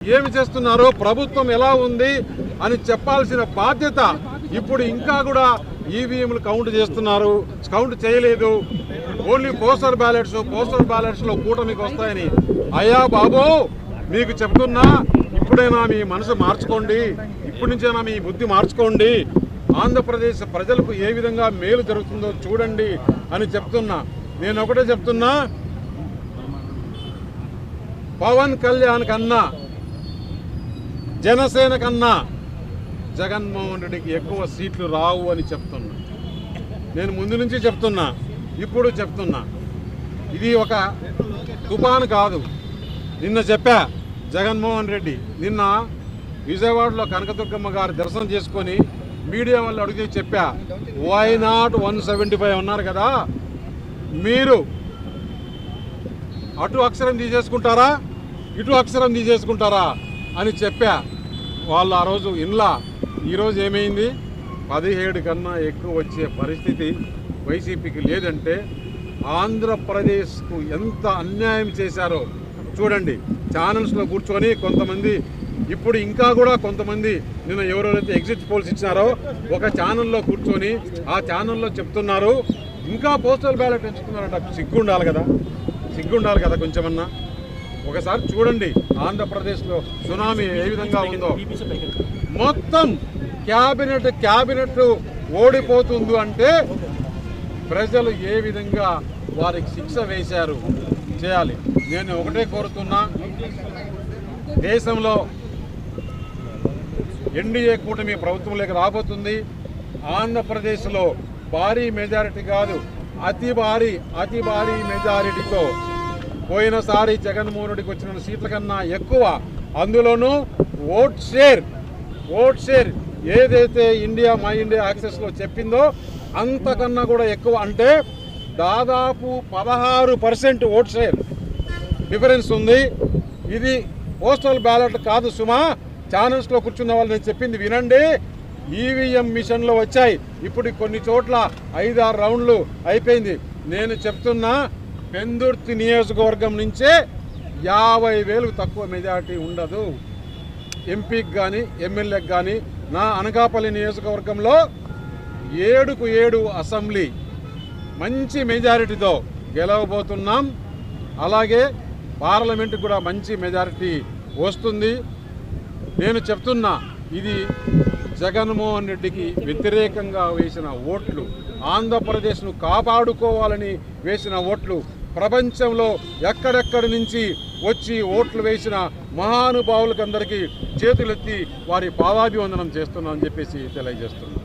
ఏమి చేస్తున్నారో ప్రభుత్వం ఎలా ఉంది అని చెప్పాల్సిన బాధ్యత ఇప్పుడు ఇంకా కూడా ఈవీఎంలు కౌంట్ చేస్తున్నారు. కౌంట్ చేయలేదు. ఓన్లీ పోస్టల్ బ్యాలెట్స్ లో కూటమికి వస్తాయని. అయ్యా బాబు, మీకు చెప్తున్నా, ఇప్పుడైనా మీ మనసు మార్చుకోండి, ఇప్పటి నుంచైనా మీ బుద్ధి మార్చుకోండి. ఆంధ్రప్రదేశ్ ప్రజలకు ఏ విధంగా మేలు జరుగుతుందో చూడండి అని చెప్తున్నా. నేను ఒకటే చెప్తున్నా, పవన్ కళ్యాణ్ కన్నా, జనసేన కన్నా జగన్మోహన్ రెడ్డికి ఎక్కువ సీట్లు రావు అని చెప్తున్నా. నేను ముందు నుంచి చెప్తున్నా, ఇప్పుడు చెప్తున్నా. ఇది ఒక తుఫాను కాదు. నిన్న చెప్పా, జగన్మోహన్ రెడ్డి నిన్న విజయవాడలో కనకదుర్గమ్మ గారి దర్శనం చేసుకొని మీడియా వాళ్ళు అడిగితే చెప్పా, వై నాట్ 175 ఉన్నారు కదా, మీరు అటు అక్షరం తీసేసుకుంటారా, ఇటు అక్షరం తీసేసుకుంటారా అని చెప్పా. వాళ్ళు ఆ రోజు ఇన్లా. ఈరోజు ఏమైంది? 17 కన్నా ఎక్కువ వచ్చే పరిస్థితి వైసీపీకి లేదంటే ఆంధ్రప్రదేశ్కు ఎంత అన్యాయం చేశారో చూడండి. ఛానల్స్లో కూర్చొని కొంతమంది, ఇప్పుడు ఇంకా కూడా కొంతమంది నిన్న ఎవరెవరైతే ఎగ్జిట్ పోల్స్ ఇచ్చారో ఒక ఛానల్లో కూర్చొని ఆ ఛానల్లో చెప్తున్నారు, ఇంకా పోస్టల్ బ్యాలెట్ పెంచుతున్నారంట. సిగ్గుండాలి కదా కొంచెమన్నా. ఒకసారి చూడండి ఆంధ్రప్రదేశ్లో సునామీ ఏ విధంగా ఉందో. మొత్తం క్యాబినెట్ ఓడిపోతుంది అంటే ప్రజలు ఏ విధంగా వారికి శిక్ష వేశారు చేయాలి. నేను ఒకటే కోరుతున్నా, దేశంలో ఎన్డీఏ కూటమి ప్రభుత్వంలోకి రాబోతుంది. ఆంధ్రప్రదేశ్లో భారీ మెజారిటీ కాదు, అతి భారీ మెజారిటీతో పోయినసారి జగన్మోహన్ రెడ్డికి వచ్చిన సీట్ల కన్నా ఎక్కువ, అందులోనూ ఓట్ షేర్ ఏదైతే మై ఇండియా యాక్సెస్లో చెప్పిందో అంతకన్నా కూడా ఎక్కువ, అంటే దాదాపు 16% ఓట్ షేర్ డిఫరెన్స్ ఉంది. ఇది పోస్టల్ బ్యాలెట్ కాదు సుమా. ఛానల్స్లో కూర్చున్న వాళ్ళు నేను చెప్పింది వినండి. ఈవీఎం మిషన్లు వచ్చాయి. ఇప్పుడు కొన్ని చోట్ల 5-6 రౌండ్లు అయిపోయింది. నేను చెప్తున్నా, పెందుర్తి నియోజకవర్గం నుంచే 50,000 తక్కువ మెజారిటీ ఉండదు. ఎంపీకి కానీ ఎమ్మెల్యేకి కానీ. నా అనకాపల్లి నియోజకవర్గంలో 7కు 7 అసెంబ్లీ మంచి మెజారిటీతో గెలవబోతున్నాం. అలాగే పార్లమెంటుకు కూడా మంచి మెజారిటీ వస్తుంది. నేను చెప్తున్నా, ఇది జగన్మోహన్ రెడ్డికి వ్యతిరేకంగా వేసిన ఓట్లు, ఆంధ్రప్రదేశ్ను కాపాడుకోవాలని వేసిన ఓట్లు. ప్రపంచంలో ఎక్కడెక్కడి నుంచి వచ్చి ఓట్లు వేసిన మహానుభావులకందరికీ చేతులెత్తి వారి పాదాభివందనం చేస్తున్నామని చెప్పేసి తెలియజేస్తున్నాను.